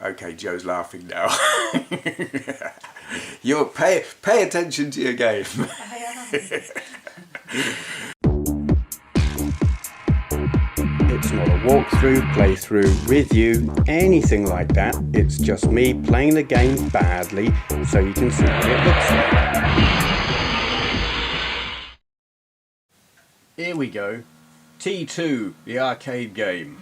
Okay, Joe's laughing now. You're pay attention to your game. I am. It's not a walkthrough, playthrough, review, anything like that. It's just me playing the game badly so you can see what it looks like. Here we go. T2, the arcade game.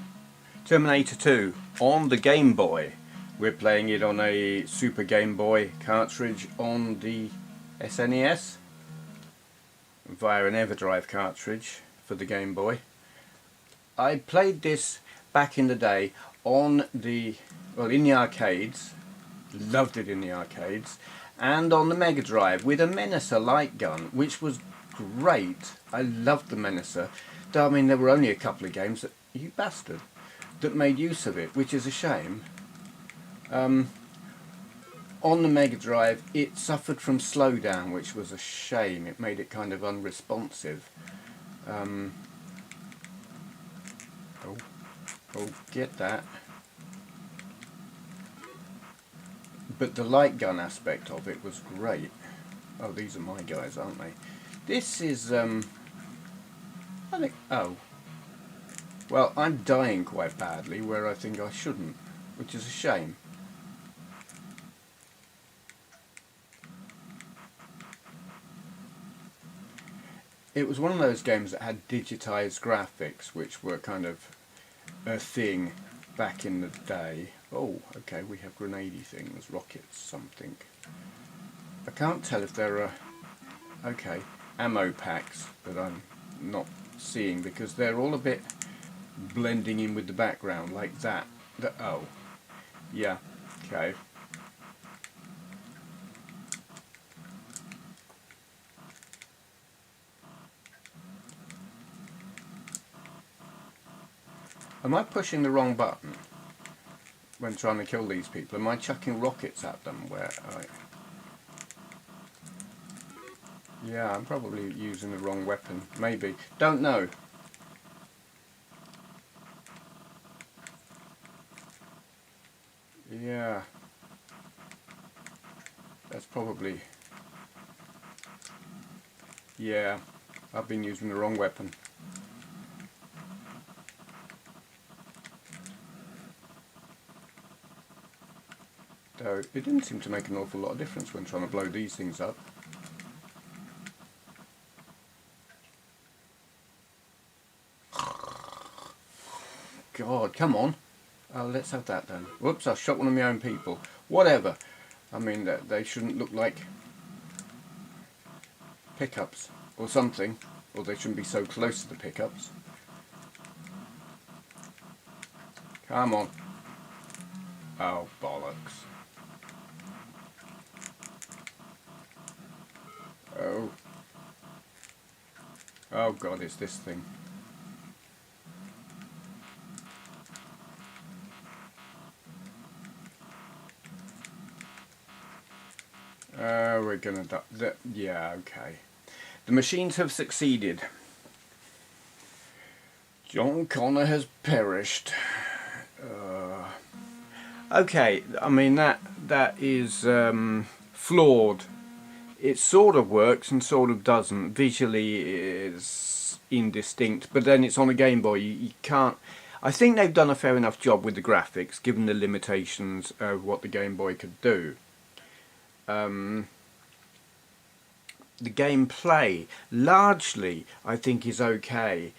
Terminator 2 on the Game Boy. We're playing it on a Super Game Boy cartridge on the SNES via an Everdrive cartridge for the Game Boy. I played this back in the day on the, well, in the arcades, loved it in the arcades, and on the Mega Drive with a Menacer light gun, which was great. I loved the Menacer. Though, I mean, there were only a couple of games that, you bastard, that made use of it, which is a shame. On the Mega Drive it suffered from slowdown, which was a shame. It made it kind of unresponsive. Oh, get that. But the light gun aspect of it was great. Oh, these are my guys, aren't they? This is I think, oh, well, I'm dying quite badly where I think I shouldn't, which is a shame. It was one of those games that had digitized graphics, which were kind of a thing back in the day. Oh, okay, we have grenadey things, rockets, something. I can't tell if there are, okay, ammo packs that I'm not seeing because they're all a bit blending in with the background, like that. Oh, yeah, okay. Am I pushing the wrong button when trying to kill these people? Am I chucking rockets at them? Yeah, I'm probably using the wrong weapon. Maybe. Don't know. Yeah. That's probably... Yeah, I've been using the wrong weapon. Though it didn't seem to make an awful lot of difference when trying to blow these things up. God, come on. Oh, let's have that then. Whoops, I shot one of my own people. Whatever. I mean, they shouldn't look like pickups or something. Or they shouldn't be so close to the pickups. Come on. Oh, bollocks. Oh. Oh God, it's this thing. We're gonna die. Yeah, okay. The machines have succeeded. John Connor has perished. Okay, I mean that is flawed. It sort of works and sort of doesn't. Visually it's indistinct, but then it's on a Game Boy. You can't... I think they've done a fair enough job with the graphics, given the limitations of what the Game Boy could do. The gameplay, largely, I think is okay,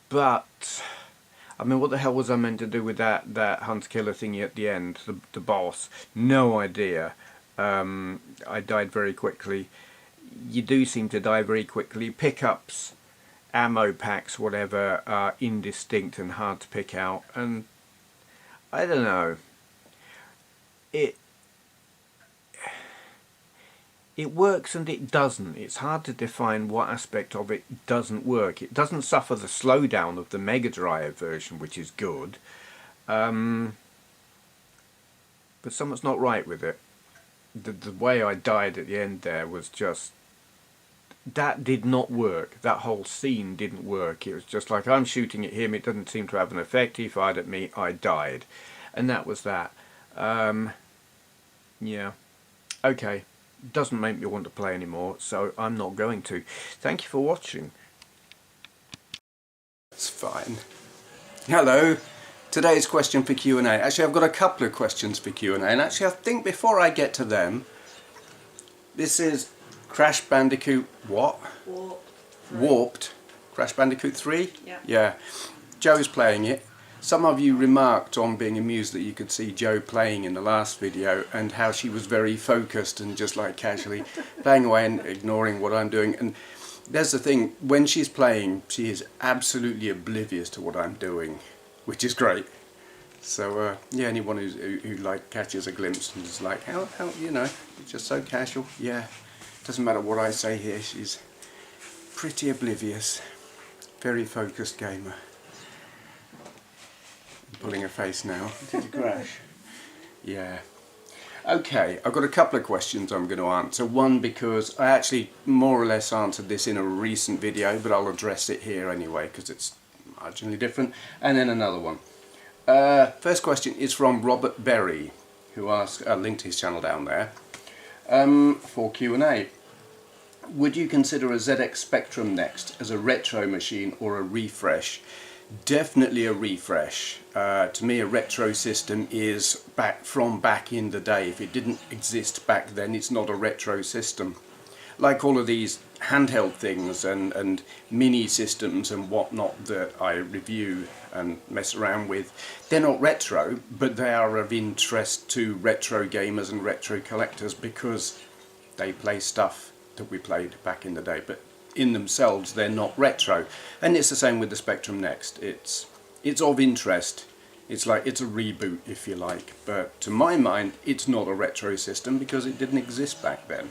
but... I mean, what the hell was I meant to do with that hunter-killer thingy at the end, the boss? No idea. I died very quickly. You do seem to die very quickly. Pickups, ammo packs, whatever, are indistinct and hard to pick out. And I don't know. It works and it doesn't. It's hard to define what aspect of it doesn't work. It doesn't suffer the slowdown of the Mega Drive version, which is good. But something's not right with it. The way I died at the end there was just... That did not work. That whole scene didn't work. It was just like, I'm shooting at him, it doesn't seem to have an effect. He fired at me, I died. And that was that. Yeah. Okay. Doesn't make me want to play anymore, so I'm not going to. Thank you for watching. It's fine. Hello. Today's question for Q&A. Actually, I've got a couple of questions for Q&A, and actually I think before I get to them, this is Crash Bandicoot what? Warped. Crash Bandicoot 3? Yeah. Yeah. Joe's playing it. Some of you remarked on being amused that you could see Joe playing in the last video and how she was very focused and just like casually playing away and ignoring what I'm doing. And there's the thing, when she's playing, she is absolutely oblivious to what I'm doing, which is great. So yeah, anyone who like catches a glimpse and is like, how you know, it's just so casual. Yeah, doesn't matter what I say here, she's pretty oblivious, very focused gamer. Pulling a face now. Did you crash? Yeah. Okay, I've got a couple of questions I'm going to answer. One because I actually more or less answered this in a recent video, but I'll address it here anyway because it's marginally different. And then another one. First question is from Robert Berry, who asked, linked his channel down there, for Q&A. Would you consider a ZX Spectrum Next as a retro machine or a refresh? Definitely a refresh. To me, a retro system is back in the day. If it didn't exist back then, it's not a retro system. Like all of these handheld things and mini systems and whatnot that I review and mess around with, they're not retro, but they are of interest to retro gamers and retro collectors because they play stuff that we played back in the day. But in themselves they're not retro, and it's the same with the Spectrum Next. It's of interest. It's like it's a reboot, if you like, but to my mind it's not a retro system because it didn't exist back then.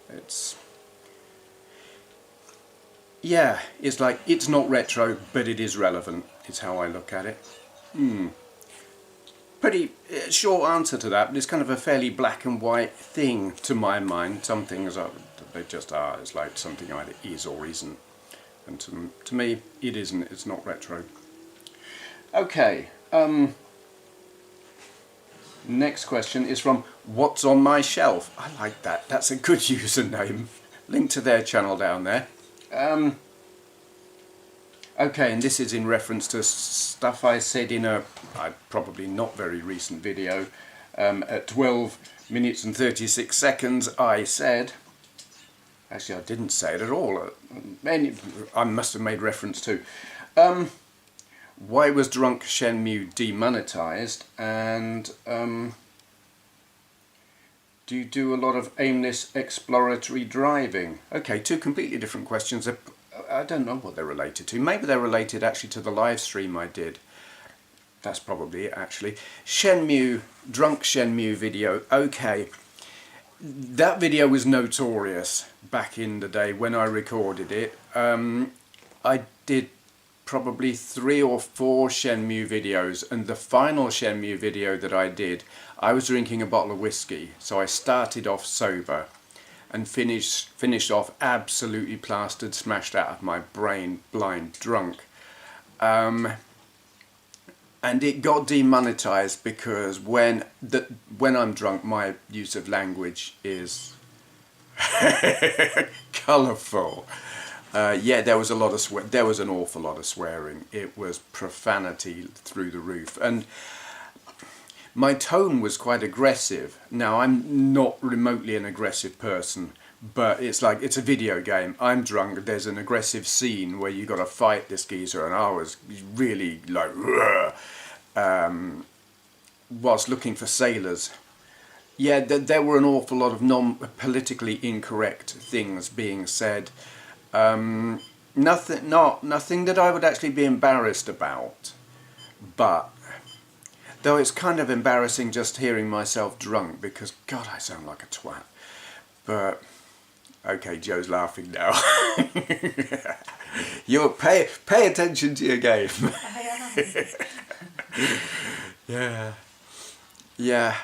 It's like it's not retro, but it is relevant. It's how I look at it. Pretty short answer to that, but it's kind of a fairly black and white thing to my mind. Some things are, they just are. It's like something either is or isn't. And to me, it isn't. It's not retro. Okay. Next question is from WhatsOnMyShelf. I like that. That's a good username. Link to their channel down there. Okay, and this is in reference to stuff I said in a probably not very recent video. At 12 minutes and 36 seconds I said, actually I didn't say it at all, I must have made reference to, why was Drunk Shenmue demonetized, and do you do a lot of aimless exploratory driving? Okay, two completely different questions. I don't know what they're related to. Maybe they're related actually to the live stream I did. That's probably it actually. Shenmue, Drunk Shenmue video. Okay, that video was notorious back in the day when I recorded it. I did probably 3 or 4 Shenmue videos, and the final Shenmue video that I did, I was drinking a bottle of whiskey. So I started off sober and finished off absolutely plastered, smashed out of my brain, blind drunk. And it got demonetized because when I'm drunk, my use of language is colourful. Yeah, there was a lot of there was an awful lot of swearing. It was profanity through the roof, and my tone was quite aggressive. Now, I'm not remotely an aggressive person, but it's like, it's a video game. I'm drunk, there's an aggressive scene where you got to fight this geezer, and I was really like, whilst looking for sailors. Yeah, there were an awful lot of non-politically incorrect things being said. Nothing that I would actually be embarrassed about, but though it's kind of embarrassing just hearing myself drunk because, God, I sound like a twat. But, okay, Joe's laughing now. You pay attention to your game. Yeah. Yeah.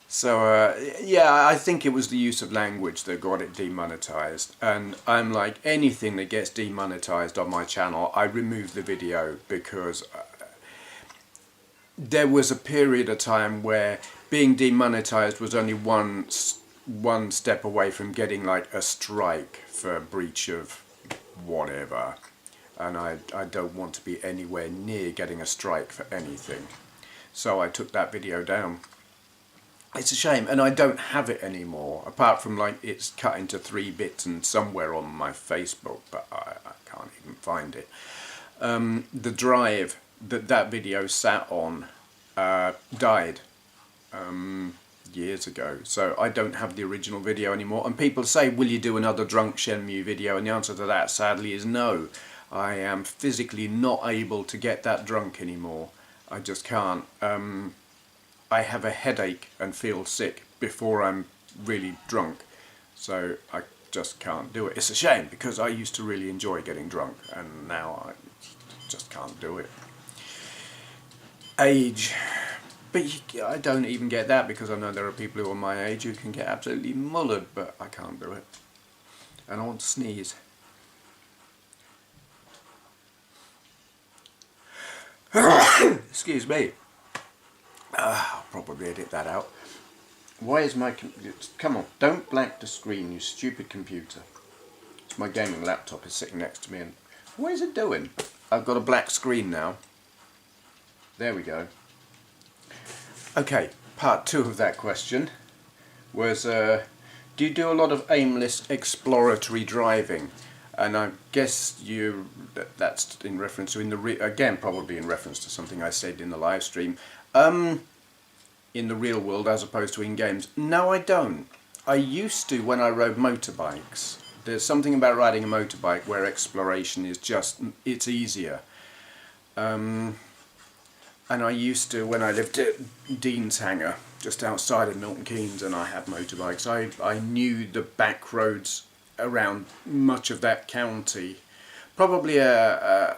So, yeah, I think it was the use of language that got it demonetized. And I'm like, anything that gets demonetized on my channel, I remove the video because there was a period of time where being demonetized was only one step away from getting like a strike for breach of whatever, and I don't want to be anywhere near getting a strike for anything, so I took that video down. It's a shame, and I don't have it anymore, apart from like it's cut into 3 bits and somewhere on my Facebook, but I can't even find it. The drive that video sat on died years ago, so I don't have the original video anymore. And people say, will you do another drunk Shenmue video? And the answer to that sadly is no. I am physically not able to get that drunk anymore. I just can't. I have a headache and feel sick before I'm really drunk, so I just can't do it. It's a shame, because I used to really enjoy getting drunk, and now I just can't do it. Age. But I don't even get that, because I know there are people who are my age who can get absolutely mullered, but I can't do it. And I want to sneeze. Excuse me. I'll probably edit that out. Why is my come on, don't blank the screen, you stupid computer. It's my gaming laptop is sitting next to me, and what is it doing? I've got a black screen now. There we go. Okay, part 2 of that question was, do you do a lot of aimless exploratory driving? And I guess that's in reference to, again probably in reference to something I said in the live stream. In the real world as opposed to in games. No, I don't. I used to when I rode motorbikes. There's something about riding a motorbike where exploration is just, it's easier. And I used to, when I lived at Dean's Hangar, just outside of Milton Keynes, and I had motorbikes, I knew the back roads around much of that county. Probably a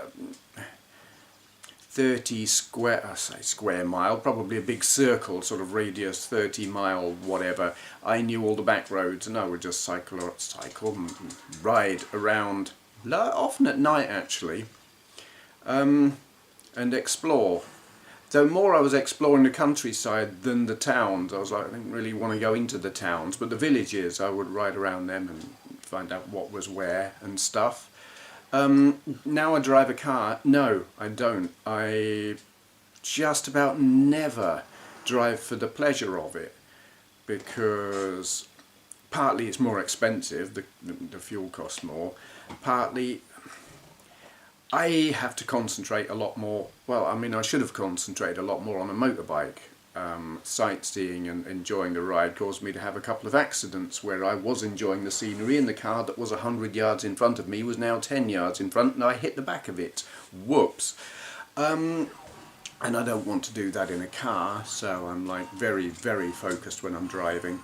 30 square mile, probably a big circle, sort of radius, 30 mile, whatever. I knew all the back roads, and I would just cycle and ride around, often at night actually, and explore. Though more I was exploring the countryside than the towns. I was like, I didn't really want to go into the towns, but the villages, I would ride around them and find out what was where and stuff. Now I drive a car. No, I don't. I just about never drive for the pleasure of it, because partly it's more expensive, the fuel costs more, partly I have to concentrate a lot more. Well, I mean, I should have concentrated a lot more on a motorbike. Sightseeing and enjoying the ride caused me to have a couple of accidents where I was enjoying the scenery, and the car that was 100 yards in front of me was now 10 yards in front, and I hit the back of it. Whoops. And I don't want to do that in a car, so I'm like very, very focused when I'm driving.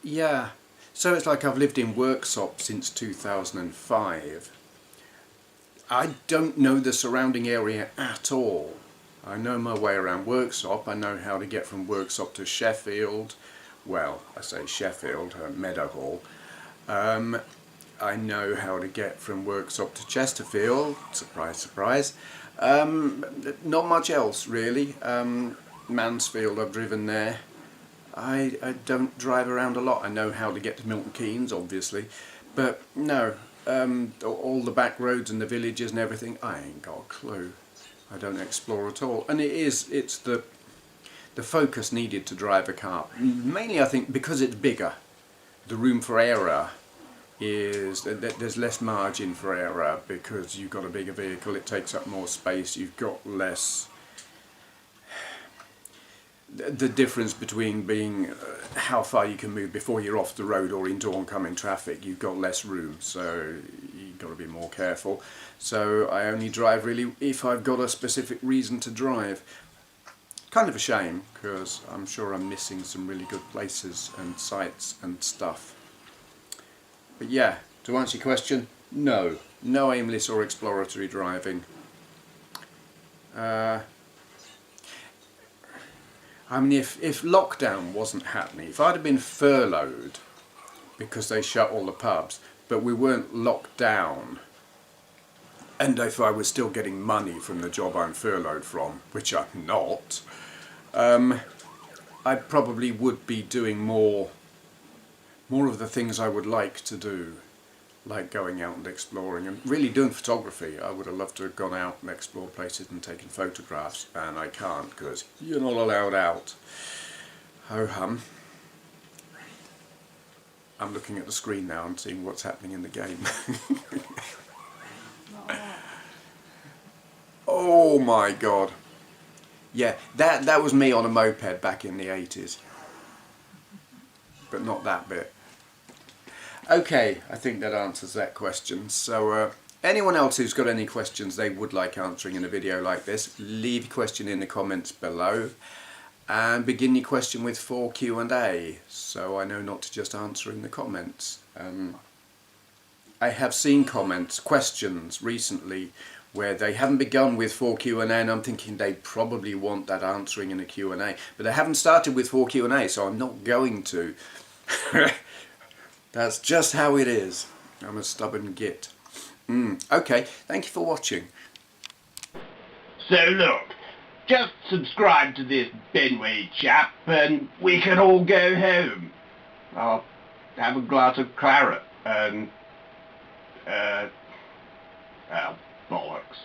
Yeah, so it's like I've lived in Worksop since 2005. I don't know the surrounding area at all. I know my way around Worksop. I know how to get from Worksop to Sheffield. Well, I say Sheffield, Meadowhall. I know how to get from Worksop to Chesterfield. Surprise, surprise. Not much else really. Mansfield, I've driven there. I don't drive around a lot. I know how to get to Milton Keynes, obviously, but no. All the back roads and the villages and everything, I ain't got a clue. I don't explore at all. And it's the focus needed to drive a car. Mainly I think because it's bigger, the room for error is, there's less margin for error because you've got a bigger vehicle, it takes up more space, you've got less. The difference between being how far you can move before you're off the road or into oncoming traffic, you've got less room, so you've got to be more careful. So I only drive really if I've got a specific reason to drive. Kind of a shame, because I'm sure I'm missing some really good places and sites and stuff. But yeah, to answer your question, no aimless or exploratory driving. I mean, if lockdown wasn't happening, if I'd have been furloughed because they shut all the pubs, but we weren't locked down, And if I was still getting money from the job I'm furloughed from, which I'm not, I probably would be doing more of the things I would like to do, like going out and exploring and really doing photography. I would have loved to have gone out and explored places and taken photographs, and I can't because you're not allowed out. Ho hum. I'm looking at the screen now and seeing what's happening in the game. Oh my god. Yeah, that was me on a moped back in the 80s. But not that bit. Okay, I think that answers that question. So anyone else who's got any questions they would like answering in a video like this, leave your question in the comments below. And begin your question with 4 Q&A, so I know not to just answer in the comments. I have seen questions recently where they haven't begun with 4 Q&A, and I'm thinking they probably want that answering in a Q&A, but they haven't started with 4 Q&A, so I'm not going to. That's just how it is. I'm a stubborn git. Okay, thank you for watching. So look, just subscribe to this Benway chap and we can all go home. I'll have a glass of claret and, bollocks.